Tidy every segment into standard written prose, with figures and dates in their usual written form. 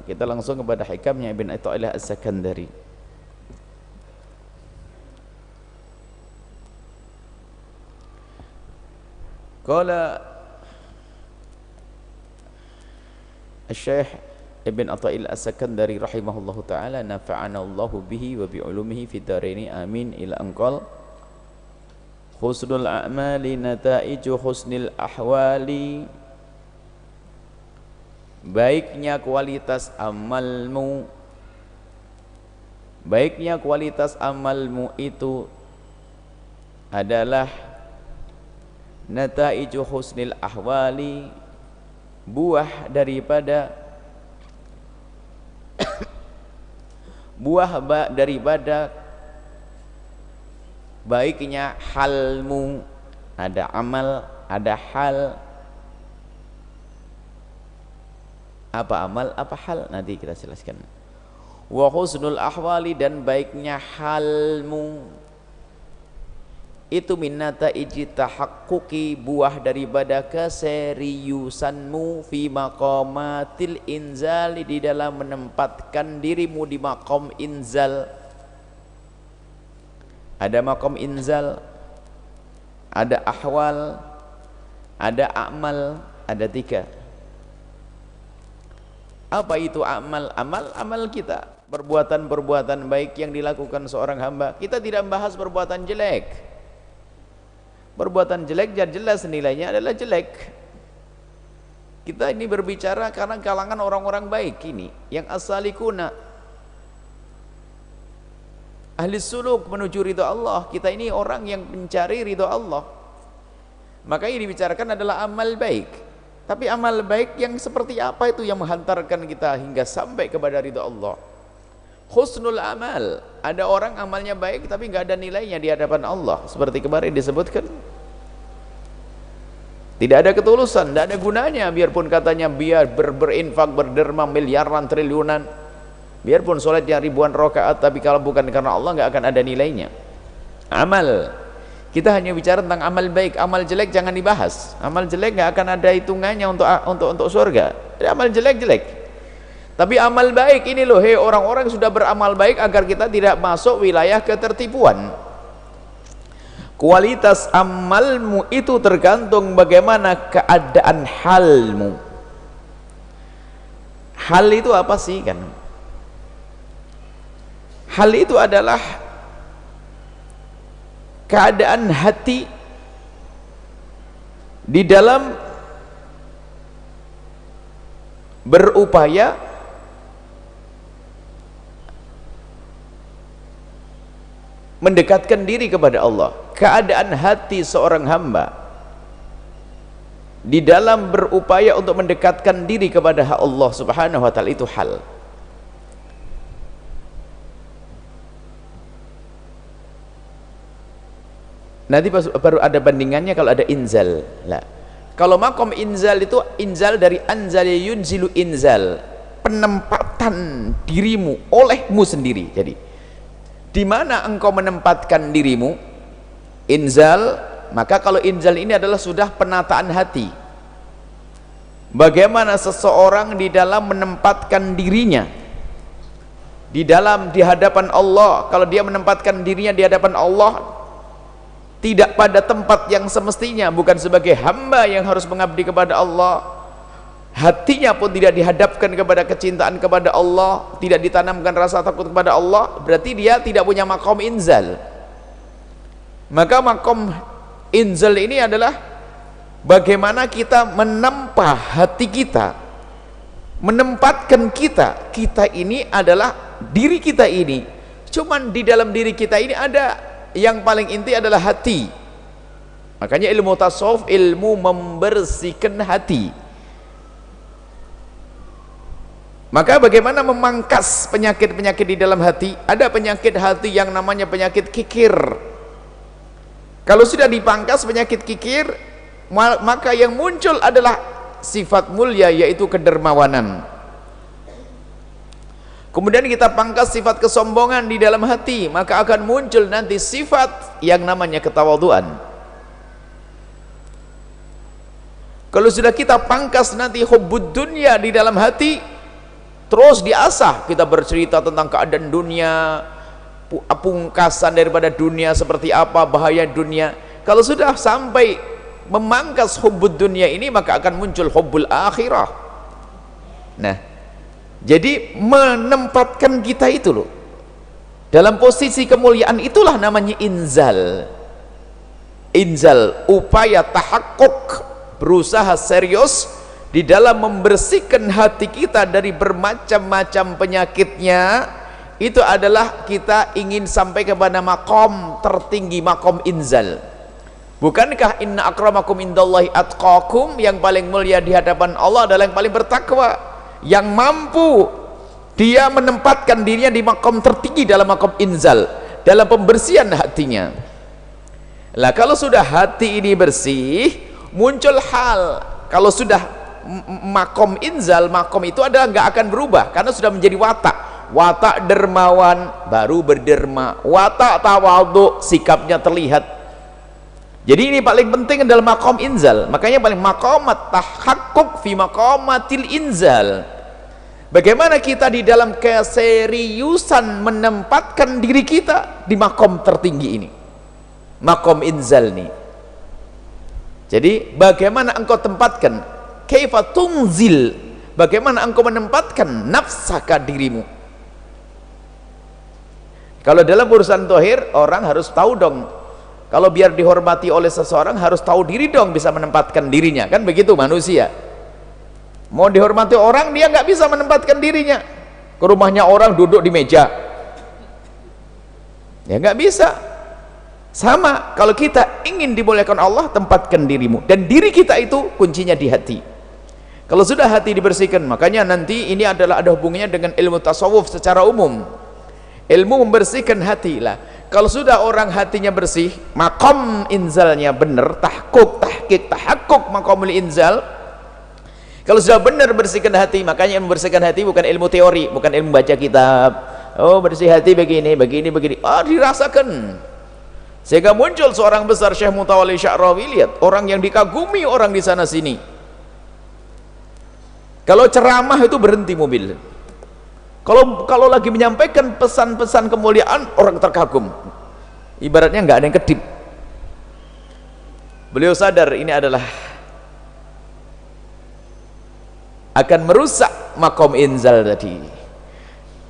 Kita langsung kepada hikamnya Ibn Athaillah As-Sakandari. Qala Asy-Syaikh Ibn Athaillah As-Sakandari rahimahullahu taala, nafa'ana Allahu bihi wa bi ulumihi fid dharaini amin, ila anqal husnul a'mali nataiju husnil ahwali. Baiknya kualitas amalmu, baiknya kualitas amalmu itu adalah nataiju husnil ahwali, buah daripada daripada baiknya halmu. Ada amal, ada hal. Apa amal, apa hal, nanti kita jelaskan. Wa husnul ahwali, dan baiknya halmu itu minnata iji tahaqquqi, buah daripada keseriusanmu fi maqamatil inzali, di dalam menempatkan dirimu di maqam inzal. Ada maqam inzal, ada ahwal, ada amal, ada tiga. Apa itu amal? Amal kita, perbuatan-perbuatan baik yang dilakukan seorang hamba. Kita tidak membahas perbuatan jelek. Perbuatan jelek jelas nilainya adalah jelek. Kita ini berbicara karena kalangan orang-orang baik ini, yang as-salikuna, ahli suluk menuju ridha Allah. Kita ini orang yang mencari ridha Allah. Maka yang dibicarakan adalah amal baik. Tapi amal baik yang seperti apa itu yang menghantarkan kita hingga sampai kepada ridha Allah? Husnul amal, ada orang amalnya baik tapi nggak ada nilainya di hadapan Allah. Seperti kemarin disebutkan, tidak ada ketulusan, tidak ada gunanya. Biarpun katanya biar berinfak, berderma miliaran, triliunan, biarpun sholatnya ribuan rakaat, tapi kalau bukan karena Allah nggak akan ada nilainya. Amal, kita hanya bicara tentang amal baik. Amal jelek jangan dibahas. Amal jelek nggak akan ada hitungannya untuk surga. Amal jelek. Tapi amal baik ini loh, hei orang-orang sudah beramal baik agar kita tidak masuk wilayah ketertipuan. Kualitas amalmu itu tergantung bagaimana keadaan halmu. Hal itu apa sih kan? Hal itu adalah keadaan hati di dalam berupaya mendekatkan diri kepada Allah. Keadaan hati seorang hamba di dalam berupaya untuk mendekatkan diri kepada Allah Subhanahu wa ta'ala, itu hal. Nanti baru ada bandingannya kalau ada inzal. Lah, kalau makom inzal itu inzal dari anzal yunzilu inzal, penempatan dirimu olehmu sendiri. Jadi di mana engkau menempatkan dirimu? Inzal. Maka kalau inzal ini adalah sudah penataan hati. Bagaimana seseorang di dalam menempatkan dirinya di hadapan Allah. Kalau dia menempatkan dirinya di hadapan Allah, tidak pada tempat yang semestinya, bukan sebagai hamba yang harus mengabdi kepada Allah, hatinya pun tidak dihadapkan kepada kecintaan kepada Allah, tidak ditanamkan rasa takut kepada Allah, berarti dia tidak punya makom inzal. Maka makom inzal ini adalah bagaimana kita menempa hati kita, menempatkan kita ini adalah diri kita ini. Cuman di dalam diri kita ini ada yang paling inti adalah hati. Makanya ilmu tasawuf, ilmu membersihkan hati. Maka bagaimana memangkas penyakit-penyakit di dalam hati? Ada penyakit hati yang namanya penyakit kikir. Kalau sudah dipangkas penyakit kikir, maka yang muncul adalah sifat mulia, yaitu kedermawanan. Kemudian kita pangkas sifat kesombongan di dalam hati, maka akan muncul nanti sifat yang namanya ketawaduan. Kalau sudah kita pangkas nanti hubbud dunya di dalam hati, terus diasah, kita bercerita tentang keadaan dunia, pungkasan daripada dunia seperti apa, bahaya dunia. Kalau sudah sampai memangkas hubbud dunia ini, maka akan muncul hubbul akhirah. Nah, jadi menempatkan kita itu loh dalam posisi kemuliaan, itulah namanya inzal. Inzal, upaya tahakkuk, berusaha serius di dalam membersihkan hati kita dari bermacam-macam penyakitnya. Itu adalah kita ingin sampai kepada makom tertinggi, makom inzal. Bukankah inna akramakum indallahi atqakum, yang paling mulia di hadapan Allah adalah yang paling bertakwa, yang mampu dia menempatkan dirinya di makom tertinggi dalam makom inzal, dalam pembersihan hatinya. Lah kalau sudah hati ini bersih, muncul hal, kalau sudah makom inzal, makom itu adalah nggak akan berubah karena sudah menjadi watak. Watak dermawan baru berderma, watak tawadhu sikapnya terlihat. Jadi ini paling penting dalam makom inzal. Makanya paling makomat tahakkuk fi makomatil inzal. Bagaimana kita di dalam keseriusan menempatkan diri kita di makom tertinggi ini, makom inzal nih. Jadi bagaimana engkau tempatkan, kaifa tunzil, bagaimana engkau menempatkan nafsaka, dirimu. Kalau dalam urusan tohir, orang harus tahu dong, kalau biar dihormati oleh seseorang harus tahu diri dong, bisa menempatkan dirinya, kan begitu manusia. Mau dihormati orang, dia nggak bisa menempatkan dirinya. Ke rumahnya orang duduk di meja, ya nggak bisa. Sama, kalau kita ingin dimuliakan Allah, tempatkan dirimu, dan diri kita itu kuncinya di hati. Kalau sudah hati dibersihkan, makanya nanti ini adalah ada hubungannya dengan ilmu tasawuf secara umum. Ilmu membersihkan hati lah. Kalau sudah orang hatinya bersih, makom inzalnya benar, tahkuk, tahkik, tahakkuk makomul inzal. Kalau sudah benar bersihkan hati, makanya membersihkan hati bukan ilmu teori, bukan ilmu baca kitab. Oh, bersih hati begini, begini, begini. Oh, dirasakan. Sehingga muncul seorang besar, Syekh Mutawalli Sya'rawi. Lihat, orang yang dikagumi orang di sana sini. Kalau ceramah itu berhenti mobil. Kalau lagi menyampaikan pesan-pesan kemuliaan, orang terkagum. Ibaratnya nggak ada yang kedip. Beliau sadar ini adalah akan merusak makom inzal tadi.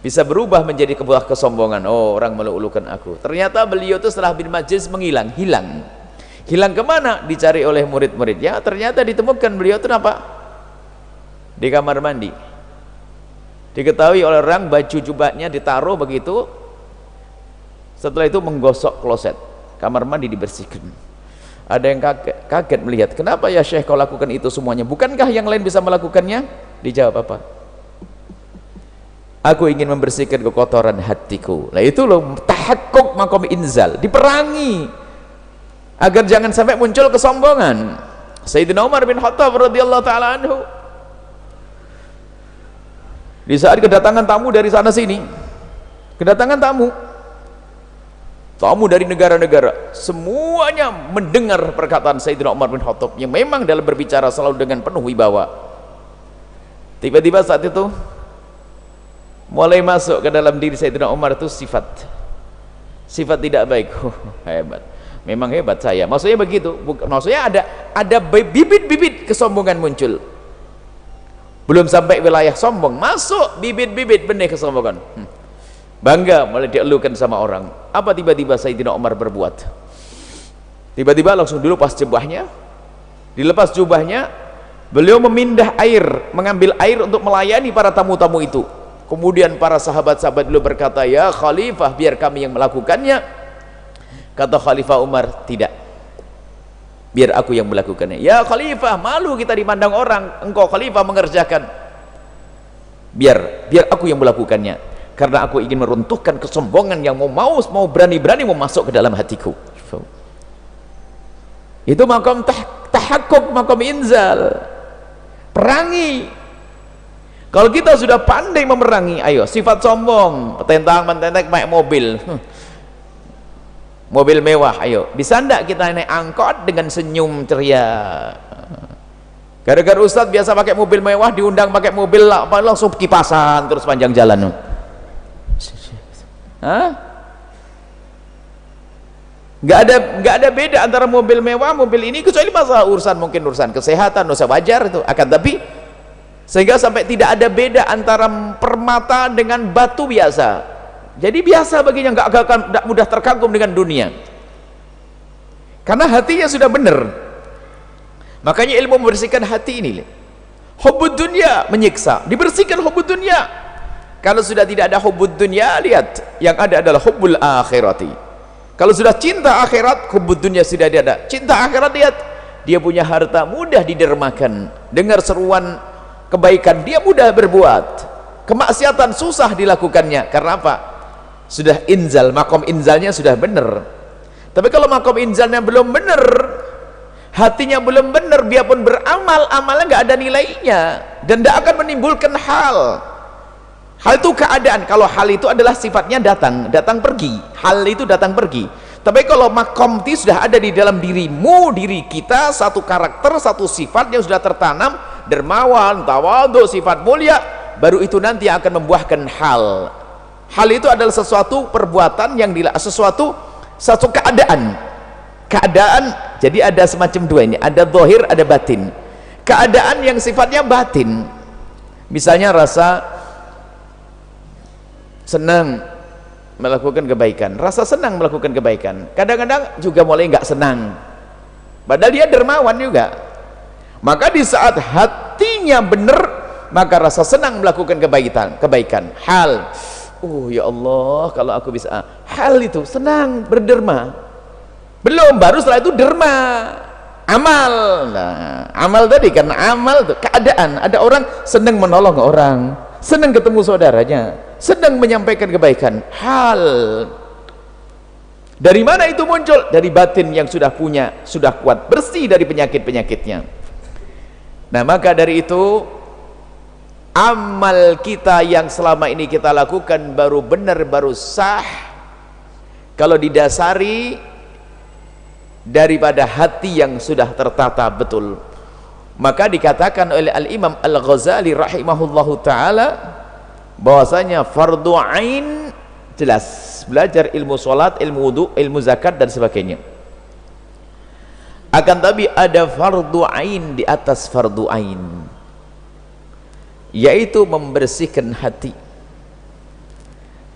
Bisa berubah menjadi sebuah kesombongan. Oh, orang melulukan aku. Ternyata beliau itu setelah bin majlis menghilang, hilang. Hilang kemana? Dicari oleh murid-muridnya. Ternyata ditemukan beliau itu apa? Di kamar mandi. Diketahui oleh orang, baju jubahnya ditaruh begitu, setelah itu menggosok kloset, kamar mandi dibersihkan. Ada yang kaget melihat, kenapa ya Syekh kau lakukan itu semuanya, bukankah yang lain bisa melakukannya? Dijawab apa? Aku ingin membersihkan kekotoran hatiku. Nah itu loh tahakkuk makom inzal, diperangi agar jangan sampai muncul kesombongan. Sayyidina Umar bin Khattab radhiyallahu taala anhu, di saat kedatangan tamu dari sana sini, kedatangan tamu dari negara-negara, semuanya mendengar perkataan Sayyidina Umar bin Khattab yang memang dalam berbicara selalu dengan penuh wibawa. Tiba-tiba saat itu mulai masuk ke dalam diri Sayyidina Umar itu sifat tidak baik. Hebat, memang hebat saya, maksudnya begitu. Maksudnya ada bibit-bibit kesombongan muncul. Belum sampai wilayah sombong, masuk bibit-bibit benih kesombongan. Bangga mulai dielukan sama orang. Apa tiba-tiba Sayyidina Umar berbuat? Tiba-tiba langsung dilepas jubahnya. Dilepas jubahnya, beliau memindah air, mengambil air untuk melayani para tamu-tamu itu. Kemudian para sahabat-sahabat beliau berkata, ya Khalifah, biar kami yang melakukannya. Kata Khalifah Umar, tidak, biar aku yang melakukannya. Ya Khalifah, malu kita dipandang orang, engkau Khalifah mengerjakan. Biar aku yang melakukannya, karena aku ingin meruntuhkan kesombongan yang mau berani-berani mau masuk ke dalam hatiku. Itu makom tahakkuk, makom inzal. Perangi. Kalau kita sudah pandai memerangi, ayo sifat sombong, mententang-mententeng naik mobil, mobil mewah, ayo bisa ndak kita naik angkot dengan senyum ceria? Gara-gara ustadz biasa pakai mobil mewah, diundang pakai mobil apa, langsung kipasan terus panjang jalan. Hah? Nggak ada beda antara mobil mewah, mobil ini, kecuali masalah urusan, mungkin urusan kesehatan, dosa wajar itu. Akan tapi sehingga sampai tidak ada beda antara permata dengan batu biasa. Jadi biasa baginya, nggak mudah terkagum dengan dunia. Karena hatinya sudah benar. Makanya ilmu membersihkan hati ini. Hubbud dunya menyiksa, dibersihkan hubbud dunya. Kalau sudah tidak ada hubbud dunya, lihat, yang ada adalah hubbul akhirati. Kalau sudah cinta akhirat, hubbud dunya sudah tidak ada. Cinta akhirat, lihat, dia punya harta mudah didermakan. Dengar seruan kebaikan, dia mudah berbuat. Kemaksiatan susah dilakukannya. Karena apa? Sudah inzal, makom inzalnya sudah benar. Tapi kalau makom inzalnya belum benar, hatinya belum benar, biarpun beramal, amalnya nggak ada nilainya dan tidak akan menimbulkan hal itu keadaan. Kalau hal itu adalah sifatnya datang pergi, hal itu datang pergi. Tapi kalau makom itu sudah ada di dalam dirimu, diri kita, satu karakter, satu sifat yang sudah tertanam, dermawan, tawadhu, sifat mulia, baru itu nanti akan membuahkan hal itu adalah sesuatu perbuatan yang satu keadaan. Jadi ada semacam dua ini, ada zahir, ada batin. Keadaan yang sifatnya batin, misalnya rasa senang melakukan kebaikan, rasa senang melakukan kebaikan, kadang-kadang juga mulai nggak senang, padahal dia dermawan juga. Maka di saat hatinya benar, maka rasa senang melakukan kebaikan. Hal, ya Allah, kalau aku bisa, hal itu senang, berderma. Belum, baru setelah itu derma, amal. Nah, amal tadi kan, amal itu keadaan. Ada orang senang menolong orang, senang ketemu saudaranya, senang menyampaikan kebaikan. Hal, dari mana itu muncul? Dari batin yang sudah kuat, bersih dari penyakit-penyakitnya. Nah, maka dari itu amal kita yang selama ini kita lakukan baru benar, baru sah kalau didasari daripada hati yang sudah tertata betul. Maka dikatakan oleh Al-Imam Al-Ghazali rahimahullahu ta'ala bahwasanya fardu ain, jelas, belajar ilmu sholat, ilmu wudu, ilmu zakat dan sebagainya. Akan tapi ada fardu ain di atas fardu ain, yaitu membersihkan hati.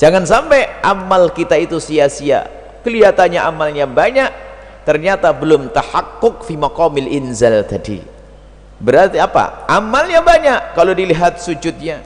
Jangan sampai amal kita itu sia-sia, kelihatannya amalnya banyak, ternyata belum tahakkuk fi maqamil inzal tadi. Berarti apa? Amalnya banyak, kalau dilihat sujudnya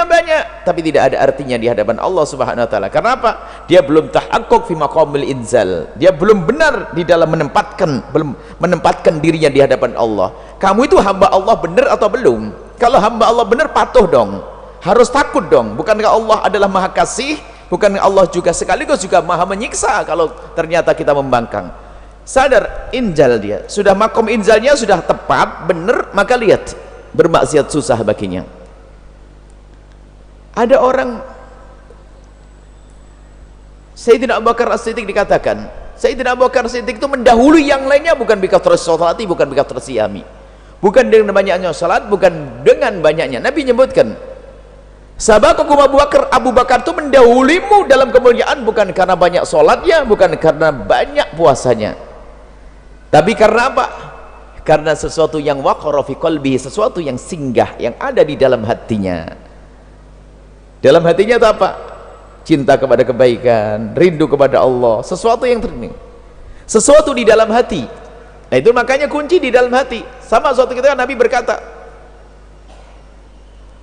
banyak, tapi tidak ada artinya di hadapan Allah Subhanahu wa taala. Karena apa? Dia belum tahakkuk fi maqamil inzal. Dia belum benar di dalam menempatkan dirinya di hadapan Allah. Kamu itu hamba Allah benar atau belum? Kalau hamba Allah benar, patuh dong. Harus takut dong. Bukankah Allah adalah Maha Kasih? Bukan Allah juga sekaligus juga Maha menyiksa kalau ternyata kita membangkang? Sadar injal, dia sudah makom injalnya sudah tepat, benar, maka lihat, bermaksiat susah baginya. Ada orang, Sayyidina Abu Bakar As-Siddiq dikatakan, Sayyidina Abu Bakar As-Siddiq itu mendahului yang lainnya, bukan bikathrus sholati, bukan bikathrus siyami, bukan dengan banyaknya salat, bukan dengan banyaknya. Nabi menyebutkan, sabaqakum Abu Bakar itu mendahulimu dalam kemuliaan, bukan karena banyak sholatnya, bukan karena banyak puasanya, tapi karena apa? Karena sesuatu yang waqara fi qalbihi, sesuatu yang singgah, yang ada di dalam hatinya. Dalam hatinya itu apa? Cinta kepada kebaikan, rindu kepada Allah, sesuatu yang terning, sesuatu di dalam hati. Nah, itu makanya kunci di dalam hati. Sama suatu ketika Nabi berkata,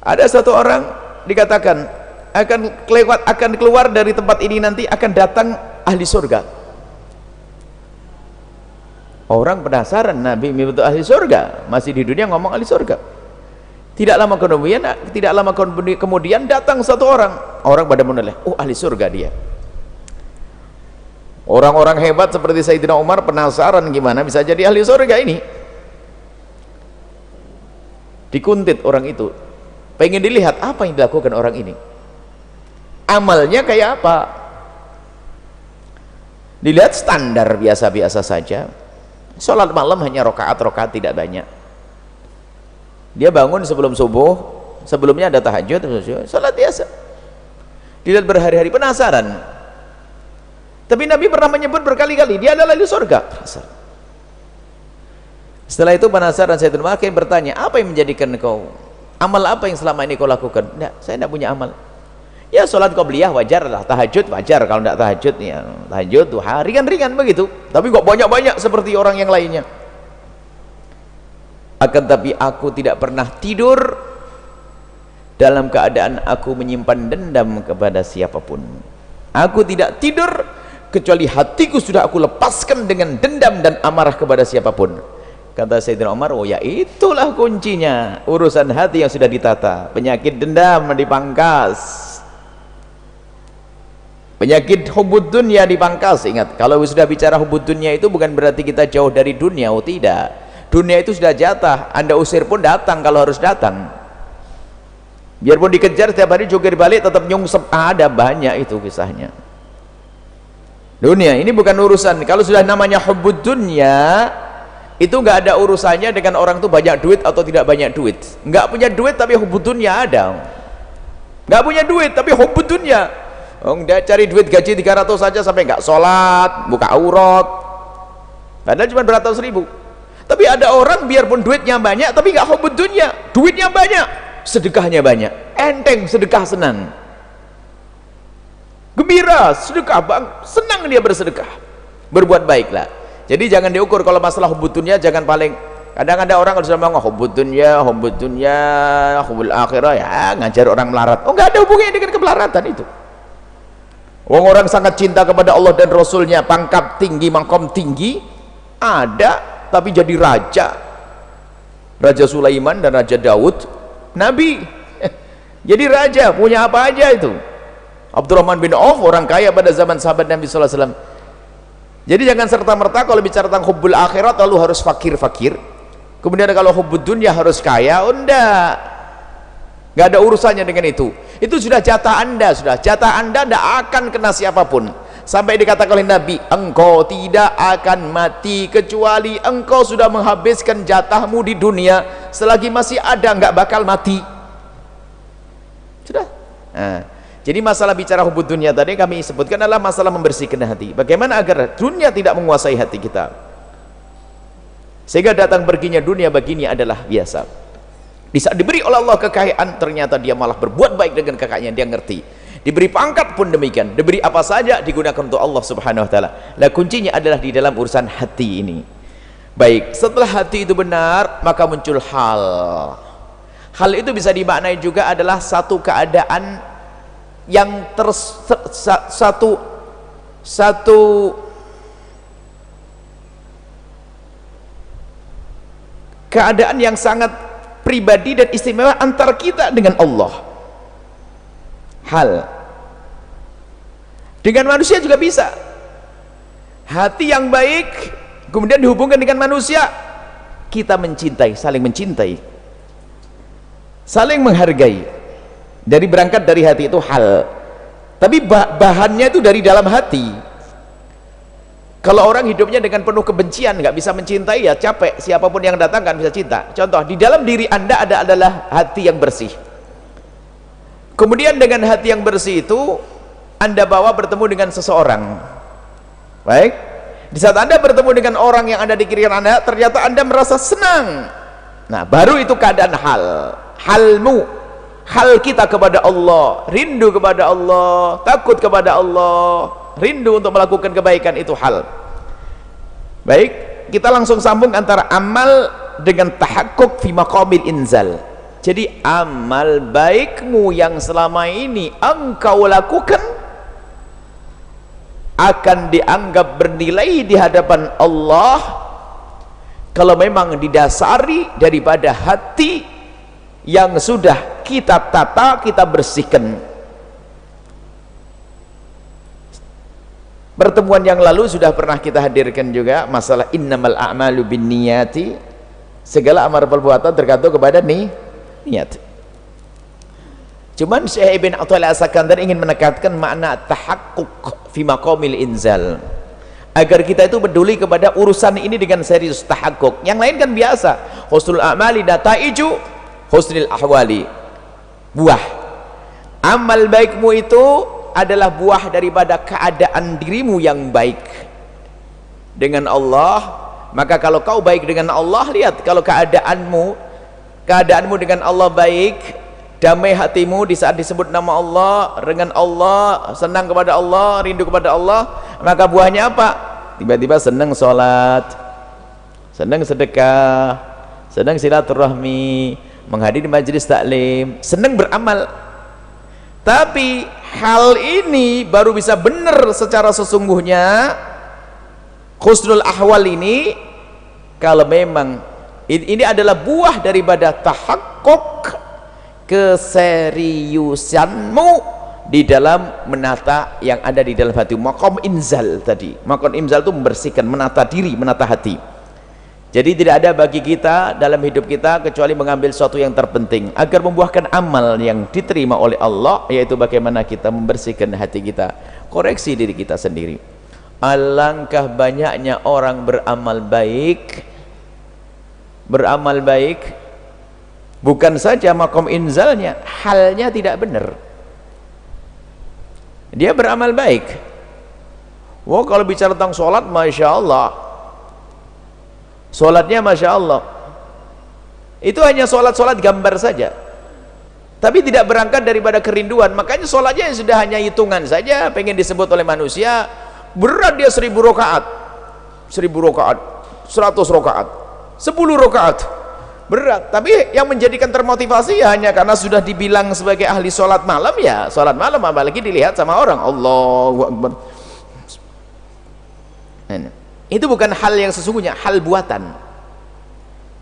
ada satu orang dikatakan akan keluar dari tempat ini nanti, akan datang ahli surga. Orang penasaran, Nabi menyebut ahli surga, masih di dunia ngomong ahli surga. Tidak lama kemudian datang satu orang pada menoleh, ahli surga dia. Orang-orang hebat seperti Sayyidina Umar penasaran gimana bisa jadi ahli surga ini. Dikuntit orang itu, pengen dilihat apa yang dilakukan orang ini, amalnya kayak apa. Dilihat standar biasa-biasa saja, Sholat malam hanya rokaat tidak banyak. Dia bangun sebelum subuh, sebelumnya ada tahajud, sholat biasa. Dia berhari-hari penasaran. Tapi Nabi pernah menyebut berkali-kali dia adalah ahli surga. Setelah itu penasaran Sayyidina Umar bertanya, apa yang menjadikan kau, amal apa yang selama ini kau lakukan? Tidak, saya tidak punya amal. Ya sholat qobliyah wajar lah, tahajud wajar, kalau tidak tahajud ya tahajud duha ringan-ringan begitu, tapi kok banyak-banyak seperti orang yang lainnya. Akan tapi aku tidak pernah tidur dalam keadaan aku menyimpan dendam kepada siapapun. Aku tidak tidur kecuali hatiku sudah aku lepaskan dengan dendam dan amarah kepada siapapun. Kata Sayyidina Umar, oh ya itulah kuncinya, urusan hati yang sudah ditata, penyakit dendam dipangkas, penyakit hubud dunia dipangkas. Ingat, kalau sudah bicara hubud dunia itu bukan berarti kita jauh dari dunia. Oh tidak, dunia itu sudah jatah, Anda usir pun datang kalau harus datang. Biarpun dikejar setiap hari jungkir balik tetap nyungsep, ada banyak itu kisahnya. Dunia ini bukan urusan. Kalau sudah namanya hubud dunia, itu nggak ada urusannya dengan orang tuh banyak duit atau tidak banyak duit. Nggak punya duit tapi hubud dunia ada. Nggak punya duit tapi hubud dunia. Dia cari duit gaji 300 saja sampai nggak sholat, buka aurat, padahal cuma beratus ribu. Tapi ada orang biarpun duitnya banyak tapi nggak hubud dunia, duitnya banyak, sedekahnya banyak, enteng sedekah, senang, gembira sedekah, senang dia bersedekah, berbuat baiklah. Jadi jangan diukur kalau masalah hubud dunia, jangan paling. Kadang ada orang kalau sudah ngomong hubud dunia, hubul akhirah, ya ngajar orang melarat. Oh nggak ada hubungannya dengan kemelaratan itu. Orang sangat cinta kepada Allah dan Rasulnya, pangkat tinggi, maqam tinggi ada, tapi jadi raja, Raja Sulaiman dan Raja Daud, Nabi jadi raja, punya apa aja itu. Abdurrahman bin Auf orang kaya pada zaman sahabat Nabi SAW. Jadi jangan serta-merta kalau bicara tentang hubbul akhirat lalu harus fakir-fakir, kemudian kalau hubbud dunia harus kaya. Oh enggak, nggak ada urusannya dengan itu. Itu sudah jatah Anda, sudah jatah Anda, tidak akan kena siapapun. Sampai dikatakan oleh Nabi, engkau tidak akan mati kecuali engkau sudah menghabiskan jatahmu di dunia. Selagi masih ada nggak bakal mati. Sudah. Nah, jadi masalah bicara hubud dunia tadi kami sebutkan adalah masalah membersihkan hati. Bagaimana agar dunia tidak menguasai hati kita, sehingga datang perginya dunia baginya adalah biasa. Bisa diberi oleh Allah kekayaan, ternyata dia malah berbuat baik dengan kekayaannya. Dia ngerti. Diberi pangkat pun demikian, diberi apa saja digunakan untuk Allah Subhanahu wa taala. Nah kuncinya adalah di dalam urusan hati ini. Baik, setelah hati itu benar, maka muncul hal. Hal itu bisa dimaknai juga adalah satu keadaan yang satu keadaan yang sangat pribadi dan istimewa antara kita dengan Allah. Hal dengan manusia juga bisa. Hati yang baik kemudian dihubungkan dengan manusia, kita mencintai, saling mencintai, saling menghargai. Dari berangkat dari hati itu hal. Tapi bahannya itu dari dalam hati. Kalau orang hidupnya dengan penuh kebencian, nggak bisa mencintai, ya capek. Siapapun yang datang kan bisa cinta. Contoh, di dalam diri Anda adalah hati yang bersih. Kemudian dengan hati yang bersih itu Anda bawa bertemu dengan seseorang. Baik. Di saat Anda bertemu dengan orang yang ada di kiri Anda, ternyata Anda merasa senang. Nah, baru itu keadaan hal. Halmu, hal kita kepada Allah, rindu kepada Allah, takut kepada Allah, rindu untuk melakukan kebaikan, itu hal. Baik, kita langsung sambung antara amal dengan tahakkuk fi maqamil inzal. Jadi amal baikmu yang selama ini engkau lakukan akan dianggap bernilai di hadapan Allah kalau memang didasari daripada hati yang sudah kita tata, kita bersihkan. Pertemuan yang lalu sudah pernah kita hadirkan juga masalah innamal a'malu binniyati, segala amal perbuatan tergantung kepada niat. Cuman Syekh Ibn Athaillah As-Sakandari ingin menekankan makna tahakkuk fi maqamil inzal. agar kita itu peduli kepada urusan ini dengan serius, tahakkuk. Yang lain kan biasa, husnul a'mali nataiju husnul ahwali, buah amal baikmu itu adalah buah daripada keadaan dirimu yang baik dengan Allah. Maka kalau kau baik dengan Allah, lihat kalau keadaanmu dengan Allah baik, damai hatimu di saat disebut nama Allah, dengan Allah, senang kepada Allah, rindu kepada Allah, maka buahnya apa? Tiba-tiba senang sholat, senang sedekah, senang silaturahmi, menghadiri majelis taklim, senang beramal. Tapi hal ini baru bisa benar secara sesungguhnya, husnul ahwal ini, kalau memang ini adalah buah daripada tahakkuk keseriusanmu di dalam menata yang ada di dalam hati. Maqam inzal tadi, maqam inzal itu membersihkan, menata diri, menata hati. Jadi tidak ada bagi kita dalam hidup kita kecuali mengambil sesuatu yang terpenting agar membuahkan amal yang diterima oleh Allah, yaitu bagaimana kita membersihkan hati kita, koreksi diri kita sendiri. Alangkah banyaknya orang beramal baik, bukan saja makom inzalnya, halnya tidak benar. Dia beramal baik. Wah, kalau bicara tentang sholat, masya Allah, sholatnya masya Allah, itu hanya sholat gambar saja, tapi tidak berangkat daripada kerinduan. Makanya sholatnya sudah hanya hitungan saja, pengen disebut oleh manusia. Berat dia 1000 rakaat, 100 rakaat, 10 rakaat, berat. Tapi yang menjadikan termotivasi ya hanya karena sudah dibilang sebagai ahli sholat malam, ya sholat malam, apalagi dilihat sama orang. Allahu Akbar. Itu bukan hal yang sesungguhnya, hal buatan.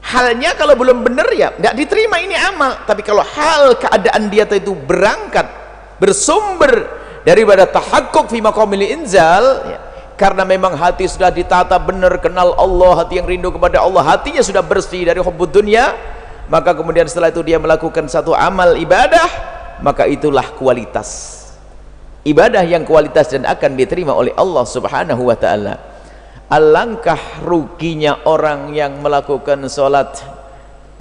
Halnya kalau belum benar ya tidak diterima ini amal. Tapi kalau hal keadaan dia itu berangkat, bersumber daripada tahakkuk fi maqamil inzal, ya, karena memang hati sudah ditata benar, kenal Allah, hati yang rindu kepada Allah, hatinya sudah bersih dari hubbud dunya, maka kemudian setelah itu dia melakukan satu amal ibadah, maka itulah kualitas ibadah yang kualitas dan akan diterima oleh Allah subhanahu wa ta'ala. Alangkah ruginya orang yang melakukan sholat,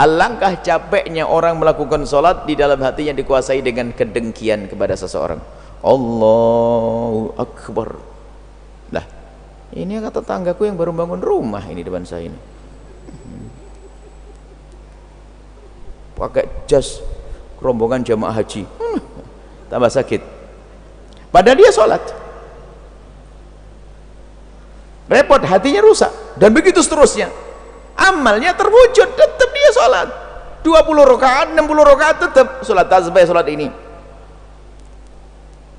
alangkah capeknya orang melakukan sholat di dalam hatinya dikuasai dengan kedengkian kepada seseorang. Allahu Akbar. Lah, ini kata tetanggaku yang baru bangun rumah ini depan saya ini, pakai jas rombongan jamaah haji, tambah sakit. Padahal dia sholat, repot, hatinya rusak, dan begitu seterusnya. Amalnya terwujud, tetap dia sholat 20 rakaat, 60 rakaat, tetap sholat tasbih, sholat ini.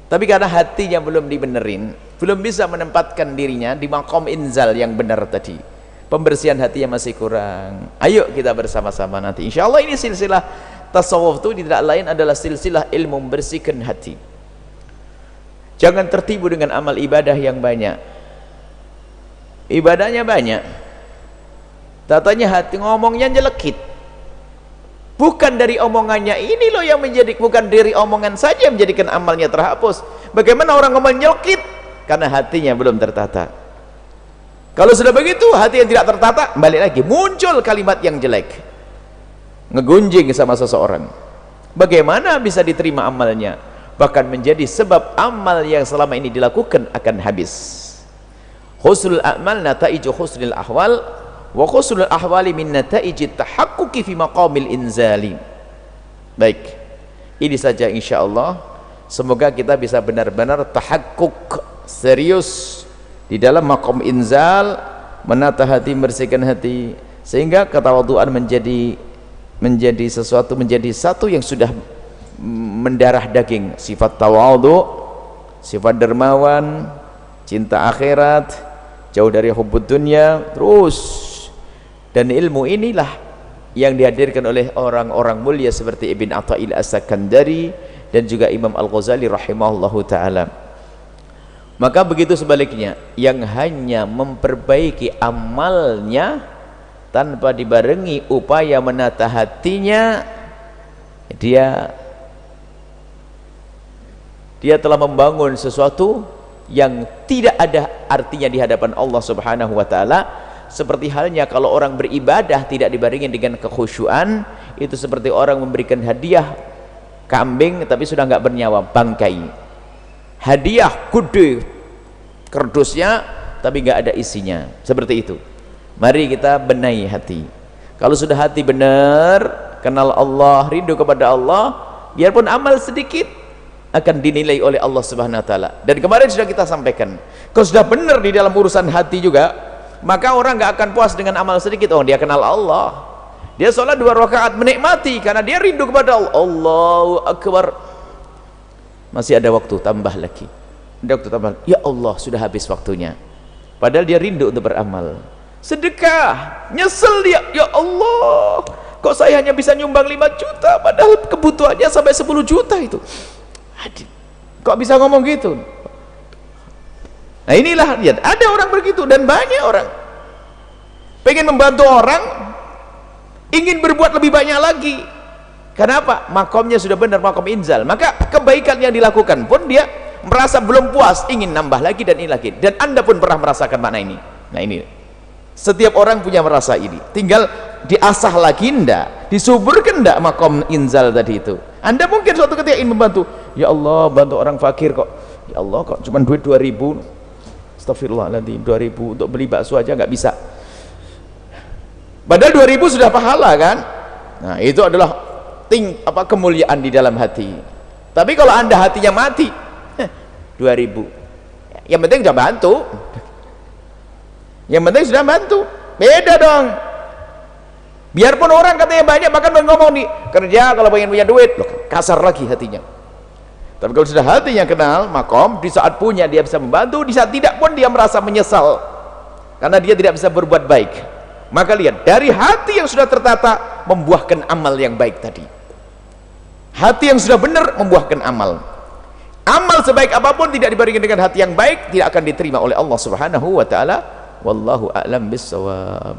Tapi karena hatinya belum dibenerin, belum bisa menempatkan dirinya di maqam inzal yang benar tadi, pembersihan hatinya masih kurang. Ayo kita bersama-sama nanti insya Allah, ini silsilah tasawuf itu tidak lain adalah silsilah ilmu membersihkan hati. Jangan tertipu dengan amal ibadah yang banyak. Ibadahnya banyak, tatanya hati ngomongnya jelekit. Bukan dari omongannya ini loh yang menjadi, bukan dari omongan saja menjadikan amalnya terhapus. Bagaimana orang ngomong nyelkit? Karena hatinya belum tertata. Kalau sudah begitu, hati yang tidak tertata, balik lagi muncul kalimat yang jelek, ngegunjing sama seseorang. Bagaimana bisa diterima amalnya? Bahkan menjadi sebab amal yang selama ini dilakukan akan habis. Husnul a'mal nataiju husnul ahwal, wa husnul ahwali min nataijit tahaqquqi fi maqamil inzali. Baik, ini saja insyaallah. Semoga kita bisa benar-benar tahakkuk, serius di dalam maqam inzal, menata hati, membersihkan hati, sehingga ketawaduan menjadi sesuatu, menjadi satu yang sudah mendarah daging. Sifat tawadhu, sifat dermawan, cinta akhirat, jauh dari hubbud dunya, terus. Dan ilmu inilah yang dihadirkan oleh orang-orang mulia seperti Ibn Atha'il As-Sakandari dan juga Imam Al-Ghazali rahimahullahu ta'ala. Maka begitu sebaliknya, yang hanya memperbaiki amalnya tanpa dibarengi upaya menata hatinya, dia telah membangun sesuatu yang tidak ada artinya di hadapan Allah Subhanahu wa taala. Seperti halnya kalau orang beribadah tidak dibarengi dengan kekhusyuan, itu seperti orang memberikan hadiah kambing tapi sudah nggak bernyawa, bangkai. Hadiah gede kerdusnya tapi nggak ada isinya, seperti itu. Mari kita benahi hati. Kalau sudah hati benar, kenal Allah, rindu kepada Allah, biarpun amal sedikit akan dinilai oleh Allah Subhanahu wa taala. Dan kemarin sudah kita sampaikan, kalau sudah benar di dalam urusan hati juga, maka orang nggak akan puas dengan amal sedikit. Oh, dia kenal Allah, dia sholat 2 rakaat menikmati karena dia rindu kepada Allah. Allahu Akbar, masih ada waktu, tambah lagi, ada waktu tambah. Ya Allah, sudah habis waktunya, padahal dia rindu untuk beramal. Sedekah, nyesel dia, ya Allah, kok saya hanya bisa nyumbang 5 juta padahal kebutuhannya sampai 10 juta itu. Kok bisa ngomong gitu? Nah inilah, lihat, ada orang begitu, dan banyak orang pengen membantu orang, ingin berbuat lebih banyak lagi. Kenapa? Makomnya sudah benar, makom inzal, maka kebaikan yang dilakukan pun dia merasa belum puas, ingin nambah lagi dan ini lagi. Dan Anda pun pernah merasakan makna ini. Nah ini, setiap orang punya merasa ini, tinggal diasah lagi ndak, disuburkan ndak makom inzal tadi itu. Anda mungkin suatu ketika ingin membantu, ya Allah, bantu orang fakir kok, ya Allah, kok cuma duit 2.000, astagfirullahaladzim, 2.000 untuk beli bakso aja nggak bisa, padahal 2.000 sudah pahala kan. Nah itu adalah kemuliaan di dalam hati. Tapi kalau Anda hatinya mati, 2.000 yang penting sudah bantu, yang penting sudah bantu, beda dong. Biarpun orang katanya banyak, bahkan ngomong di kerja kalau pengen punya duit, loh, kasar lagi hatinya. Tapi kalau sudah hatinya kenal makom, di saat punya dia bisa membantu, di saat tidak pun dia merasa menyesal karena dia tidak bisa berbuat baik. Maka lihat, dari hati yang sudah tertata membuahkan amal yang baik tadi. Hati yang sudah benar membuahkan amal. Amal sebaik apapun tidak dibarengi dengan hati yang baik, tidak akan diterima oleh Allah Subhanahu wa taala. Wallahu a'lam bissawab.